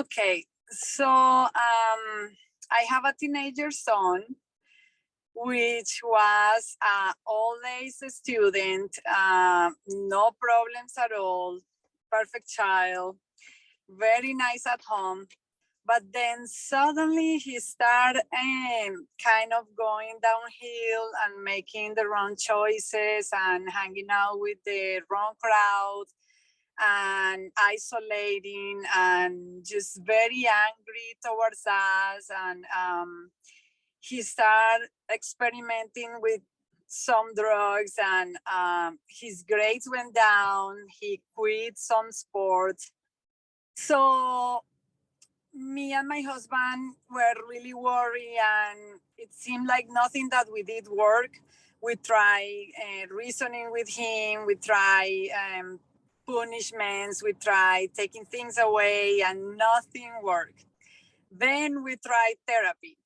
Okay, so I have a teenager son, which was an all-A's student, no problems at all, perfect child, very nice at home. But then suddenly he started kind of going downhill and making the wrong choices and hanging out with the wrong crowd and isolating and just very angry towards us. And he started experimenting with some drugs, and his grades went down. He quit some sports. So me and my husband were really worried, and it seemed like nothing that we did worked. We tried reasoning with him, we tried punishments, we tried taking things away, and nothing worked. Then we tried therapy.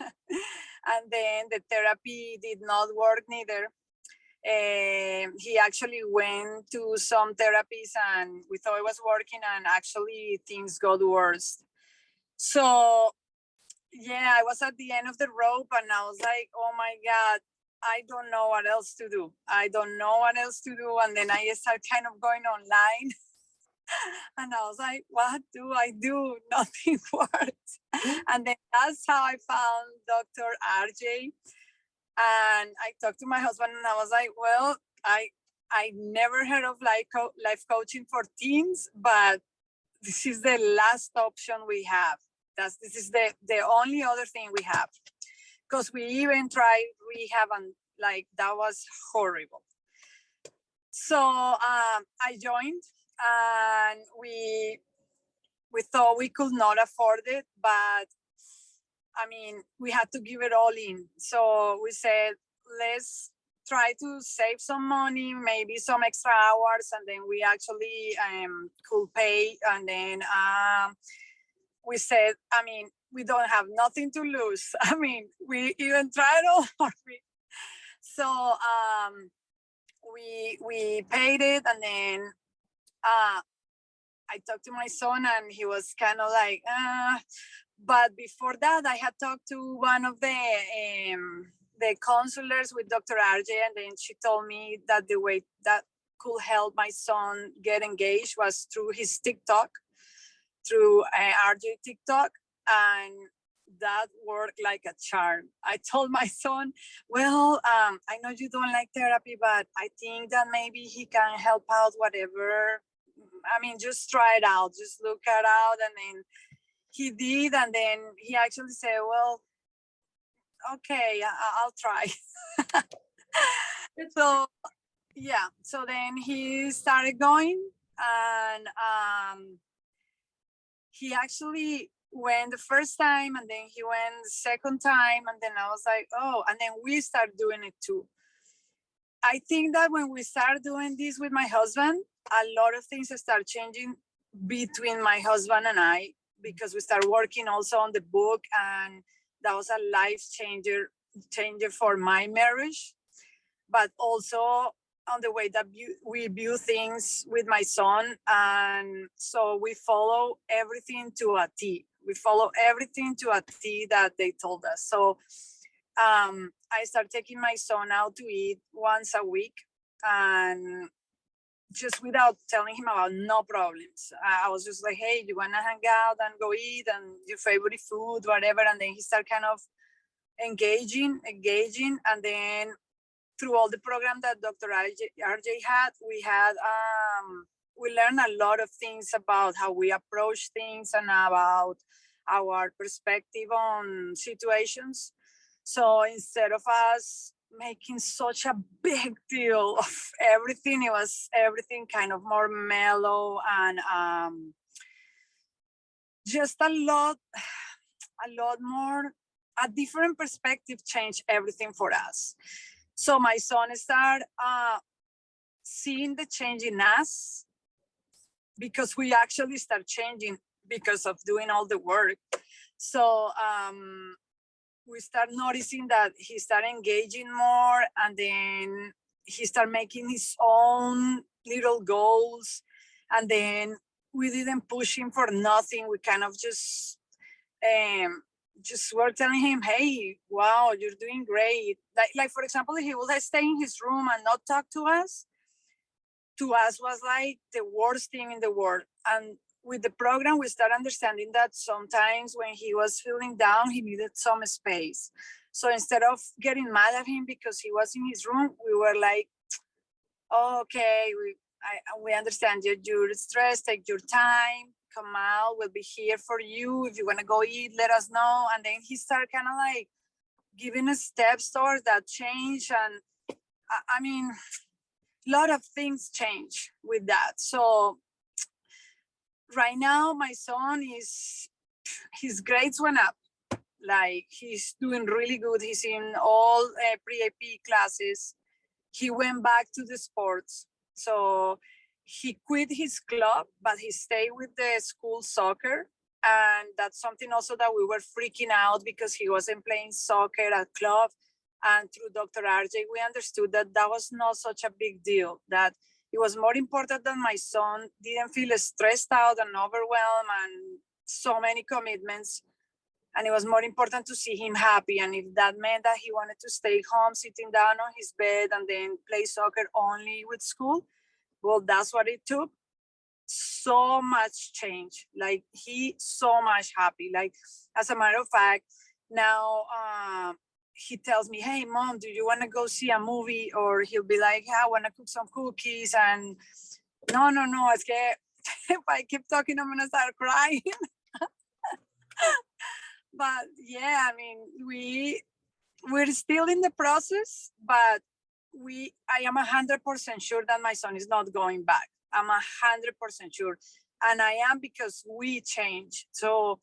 And then the therapy did not work neither. He actually went to some therapies and we thought it was working, and actually things got worse. So yeah, I was at the end of the rope and I was like, oh my God, I don't know what else to do. I don't know what else to do. And then I started kind of going online and I was like, what do I do? Nothing works. And then that's how I found Dr. RJ. And I talked to my husband and I was like, well, I never heard of life coaching for teens, but this is the last option we have. This is the only other thing we have, because we even tried rehab and like that was horrible. So I joined, and we thought we could not afford it, but I mean, we had to give it all in. So we said, let's try to save some money, maybe some extra hours, and then we actually could pay. And then we said, I mean, we don't have nothing to lose. I mean, we even tried all for free. So we paid it, and then I talked to my son, and he was kind of like, but before that, I had talked to one of the counselors with Dr. RJ, and then she told me that the way that could help my son get engaged was through his TikTok, through RJ TikTok, and that worked like a charm. I told my son, well, I know you don't like therapy, but I think that maybe he can help out whatever. I mean, just try it out, just look it out. And then he did, and then he actually said, well, okay, I'll try. So yeah, so then he started going, and he actually went the first time, and then he went the second time, and then I was like, oh, and then we started doing it too. I think that when we started doing this with my husband, a lot of things start changing between my husband and I, because we started working also on the book, and that was a life changer for my marriage, but also on the way that we view things with my son. And so we follow everything to a T. We follow everything to a T that they told us. So I started taking my son out to eat once a week, and just without telling him about no problems. I was just like, hey, you wanna hang out and go eat and your favorite food, whatever. And then he started kind of engaging. And then through all the program that Dr. RJ had, we learned a lot of things about how we approach things and about our perspective on situations. So instead of us making such a big deal of everything, it was everything kind of more mellow, and just a lot more, a different perspective changed everything for us. So my son started seeing the change in us, because we actually start changing because of doing all the work. So we start noticing that he started engaging more, and then he started making his own little goals. And then we didn't push him for nothing. We kind of just were telling him, hey, wow, you're doing great. Like for example, he would stay in his room and not talk to us. To us was like the worst thing in the world. And with the program, we started understanding that sometimes when he was feeling down, he needed some space. So instead of getting mad at him because he was in his room, we were like, oh, okay, we understand you. You're stressed, take your time, come out, we'll be here for you. If you want to go eat, let us know. And then he started kind of like giving us steps towards that change. And I mean, a lot of things change with that. So right now, my son his grades went up. Like he's doing really good. He's in all pre-AP classes. He went back to the sports. So he quit his club, but he stayed with the school soccer. And that's something also that we were freaking out because he wasn't playing soccer at club. And through Dr. RJ, we understood that that was not such a big deal, that it was more important that my son didn't feel stressed out and overwhelmed and so many commitments. And it was more important to see him happy. And if that meant that he wanted to stay home, sitting down on his bed and then play soccer only with school, well, that's what it took. So much change. Like he so much happy. Like as a matter of fact, now he tells me, hey mom, do you want to go see a movie? Or he'll be like, I want to cook some cookies. And no, it's que if I keep talking, I'm gonna start crying. But yeah, I mean, we're still in the process, but I am 100% sure that my son is not going back. I'm 100% sure. And I am, because we changed. So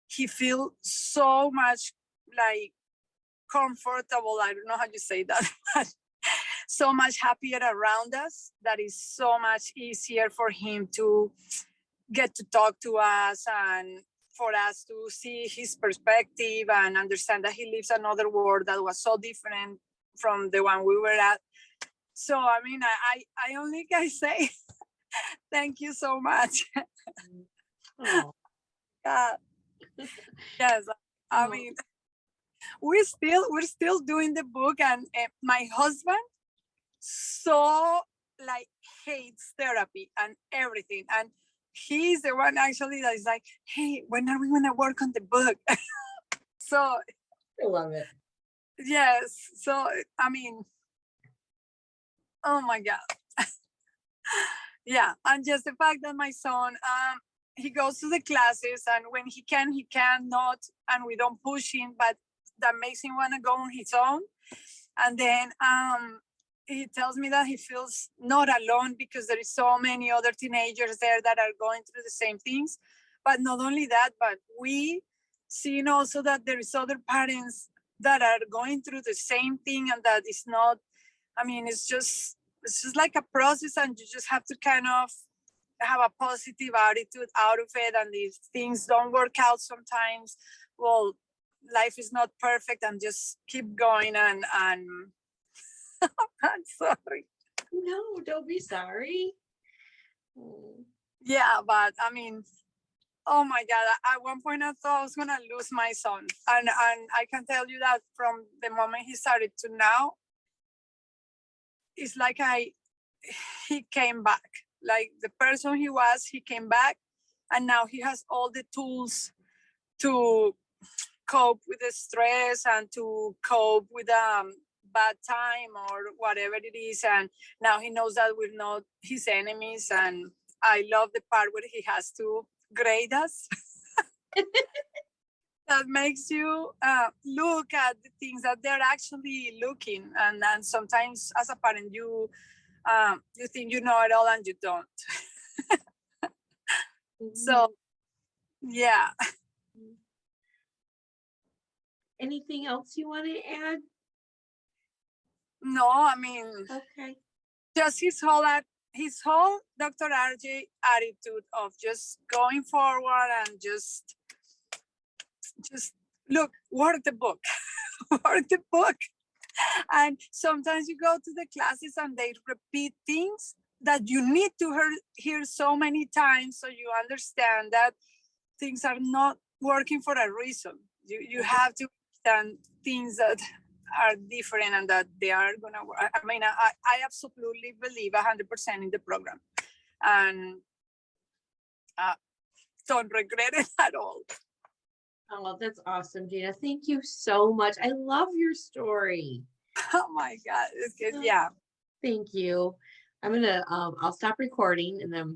he feels so much like comfortable. I don't know how you say that, but so much happier around us, that is so much easier for him to get to talk to us and for us to see his perspective and understand that he lives another world that was so different from the one we were at. So, I mean, I only can say thank you so much. Oh. Yes, I mean, we're still doing the book, and my husband so like hates therapy and everything, and he's the one actually that is like, hey, when are we gonna work on the book? So I love it. Yes. So I mean, oh my God. Yeah. And just the fact that my son he goes to the classes, and when he cannot, and we don't push him, but that makes him want to go on his own. And then he tells me that he feels not alone because there is so many other teenagers there that are going through the same things. But not only that, but we seeing also that there is other parents that are going through the same thing, and that is not, I mean, it's just like a process, and you just have to kind of have a positive attitude out of it. And if things don't work out sometimes, well, life is not perfect, and just keep going. And I'm sorry. No, don't be sorry. Yeah, but I mean, oh my God, at one point I thought I was gonna lose my son. And I can tell you that from the moment he started to now, it's like he came back. Like the person he was, he came back, and now he has all the tools to cope with the stress and to cope with bad time or whatever it is. And now he knows that we're not his enemies. And I love the part where he has to grade us. That makes you look at the things that they're actually looking. And sometimes as a parent, you think you know it all, and you don't. So, yeah. Anything else you want to add? No, I mean, okay. Just his whole Dr. RJ attitude of just going forward and just look, work the book, work the book. And sometimes you go to the classes and they repeat things that you need to hear so many times so you understand that things are not working for a reason. You have to understand things that are different and that they are gonna work. I mean, I absolutely believe 100% in the program, and don't regret it at all. Oh, that's awesome, Gina. Thank you so much. I love your story. Oh my God, it's good. Yeah. Thank you. I'm gonna I'll stop recording and then